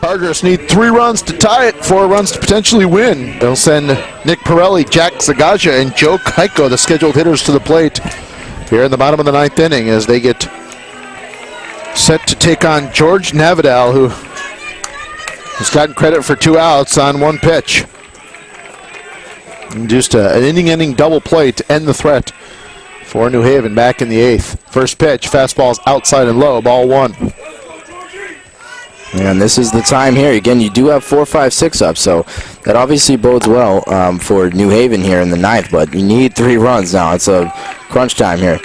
Chargers need 3 runs to tie it, 4 runs to potentially win. They'll send Nick Pirelli, Jack Zagaja, and Joe Keiko, the scheduled hitters, to the plate here in the bottom of the 9th inning as they get set to take on George Navadel, who has gotten credit for 2 outs on 1 pitch. Induced an inning-ending double play to end the threat for New Haven back in the 8th. First pitch, fastball's outside and low, ball 1. And this is the time here. Again, you do have 4, 5, 6 up, so that obviously bodes well for New Haven here in the 9th, but you need 3 runs now. It's a crunch time here.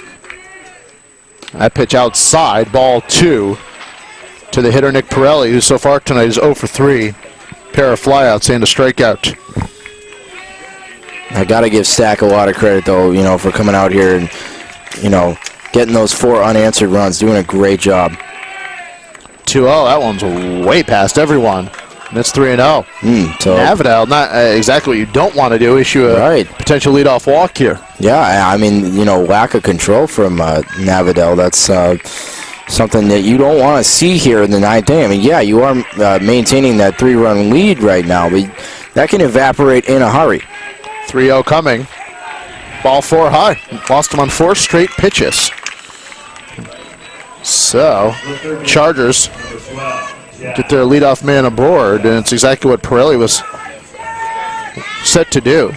That pitch outside, ball 2 to the hitter Nick Pirelli, who so far tonight is 0 for 3. Pair of flyouts and a strikeout. I got to give STAC a lot of credit, though, you know, for coming out here and, you know, getting those 4 unanswered runs, doing a great job. 2-0, that one's way past everyone. And it's 3-0. So Navadel, not exactly what you don't want to do, issue a potential leadoff walk here. Yeah, I mean, you know, lack of control from Navadel. That's something that you don't want to see here in the 9th inning. I mean, yeah, you are maintaining that 3-run lead right now, but that can evaporate in a hurry. 3-0 coming. Ball 4 high. Lost him on 4 straight pitches. So, Chargers get their leadoff man aboard, and it's exactly what Pirelli was set to do.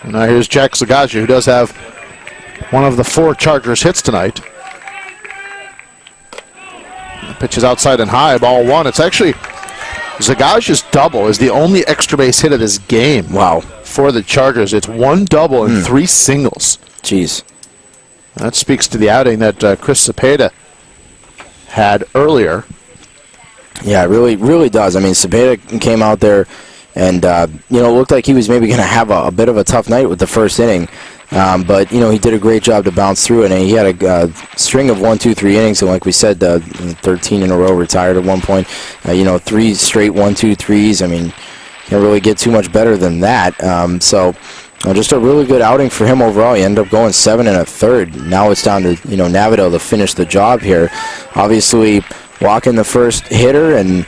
And now here's Jack Zagaja, who does have one of the 4 Chargers hits tonight. The pitch is outside and high, ball 1. It's actually Zagaja's double is the only extra base hit of this game. Wow. For the Chargers, it's 1 double and 3 singles. Jeez. That speaks to the outing that Chris Cepeda had earlier. Yeah, it really does. I mean, Cepeda came out there and, you know, looked like he was maybe going to have a bit of a tough night with the first inning. But, you know, he did a great job to bounce through it, and he had a string of 1, 2, 3 innings, and like we said, 13 in a row, retired at one point. You know, 3 straight 1, 2, 3s. I mean, can't really get too much better than that. So just a really good outing for him overall. He ended up going 7 1/3. Now it's down to, you know, Navadel to finish the job here. Obviously, walking the first hitter and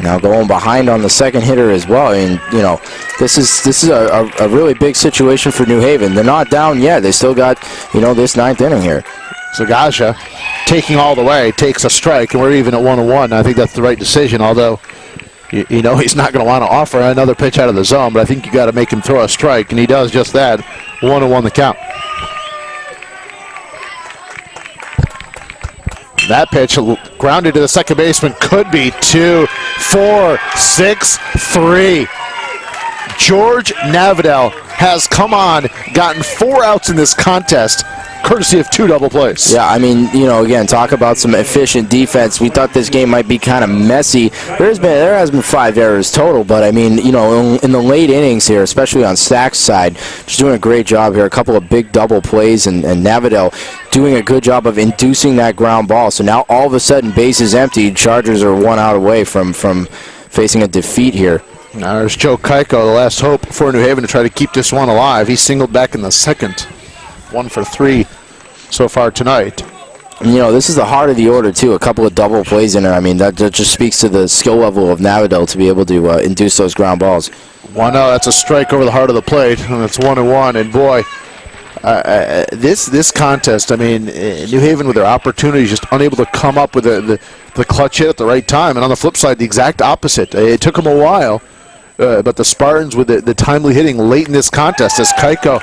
now going behind on the second hitter as well. I mean, you know, this is a really big situation for New Haven. They're not down yet. They still got, you know, this 9th inning here. Zagaja taking all the way, takes a strike, and we're even at 1-1. I think that's the right decision, although you know he's not going to want to offer another pitch out of the zone, but I think you got to make him throw a strike, and he does just that. 1-1 the count. That pitch grounded to the second baseman could be 2, 4, 6, 3. George Navadel has come on, gotten 4 outs in this contest, courtesy of 2 double plays. Yeah, I mean, you know, again, talk about some efficient defense. We thought this game might be kind of messy. There has been 5 errors total, but I mean, you know, in the late innings here, especially on STAC's side, just doing a great job here. A couple of big double plays, and Navadel doing a good job of inducing that ground ball. So now all of a sudden, base is empty. Chargers are 1 out away from facing a defeat here. Now there's Joe Keiko, the last hope for New Haven to try to keep this one alive. He singled back in the 2nd. 1 for 3 so far tonight. And, you know, this is the heart of the order, too. A couple of double plays in there. I mean, that just speaks to the skill level of Navadel to be able to induce those ground balls. 1-0, that's a strike over the heart of the plate, and it's 1-1. And, boy, this contest, I mean, New Haven with their opportunities just unable to come up with the clutch hit at the right time. And on the flip side, the exact opposite. It took them a while, but the Spartans with the timely hitting late in this contest as Keiko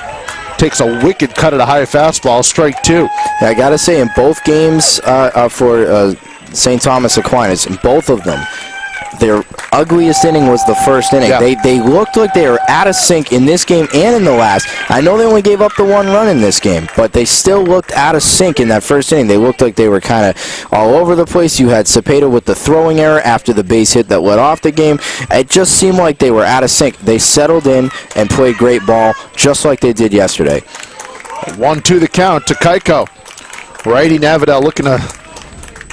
takes a wicked cut at a high fastball, strike 2. Yeah, I got to say, in both games for St. Thomas Aquinas, in both of them, their ugliest inning was the first inning. Yeah. They looked like they were out of sync in this game and in the last. I know they only gave up the 1 run in this game, but they still looked out of sync in that first inning. They looked like they were kind of all over the place. You had Cepeda with the throwing error after the base hit that led off the game. It just seemed like they were out of sync. They settled in and played great ball, just like they did yesterday. 1-2 the count to Keiko. Righty Navadel looking to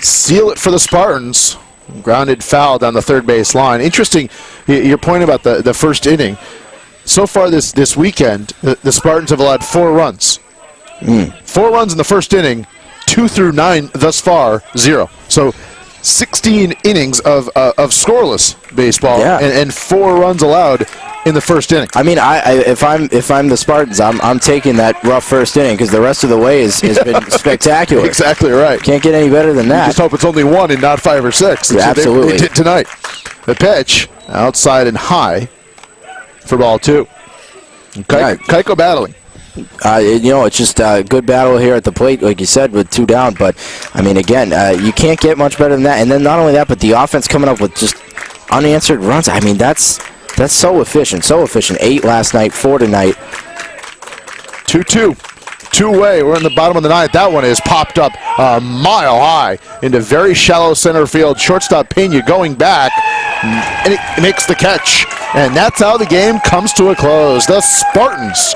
seal it for the Spartans. Grounded foul down the third base line. Interesting, your point about the first inning. So far this weekend, the Spartans have allowed 4 runs. 4 runs in the first inning, 2 through 9 thus far, 0. So 16 innings of scoreless baseball and 4 runs allowed in the first inning. I mean, if I'm the Spartans, I'm taking that rough first inning because the rest of the way has been spectacular. Exactly right. Can't get any better than that. You just hope it's only 1 and not 5 or 6. Yeah, absolutely. They did tonight. The pitch outside and high for ball 2. Keiko battling. It's just a good battle here at the plate, like you said, with 2 down. But, I mean, again, you can't get much better than that. And then not only that, but the offense coming up with just unanswered runs. I mean, that's so efficient, so efficient. 8 last night, 4 tonight. 2-2. 2-way. We're in the bottom of the 9th. That one is popped up a mile high into very shallow center field. Shortstop Pena going back, and it makes the catch. And that's how the game comes to a close. The Spartans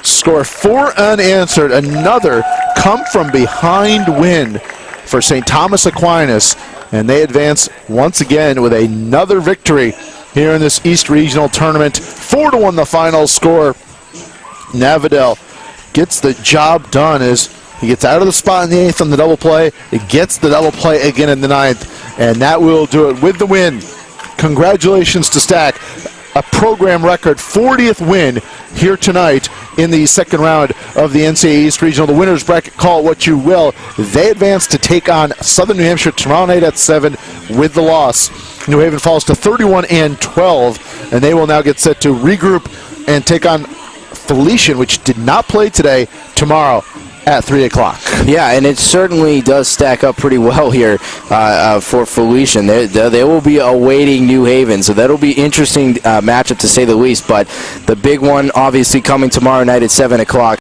score 4 unanswered. Another come-from-behind win for St. Thomas Aquinas. And they advance once again with another victory here in this East Regional Tournament. 4-1 the final score. Navadel gets the job done as he gets out of the spot in the 8th on the double play. It gets the double play again in the 9th. And that will do it with the win. Congratulations to STAC. A program record 40th win here tonight in the second round of the NCAA East Regional. The winners bracket, call it what you will. They advance to take on Southern New Hampshire tomorrow night at 7 with the loss. New Haven falls to 31-12, and they will now get set to regroup and take on Felician, which did not play today, tomorrow at 3 o'clock. Yeah, and it certainly does stack up pretty well here for Felician. They will be awaiting New Haven, so that'll be interesting matchup to say the least. But the big one, obviously, coming tomorrow night at 7 o'clock.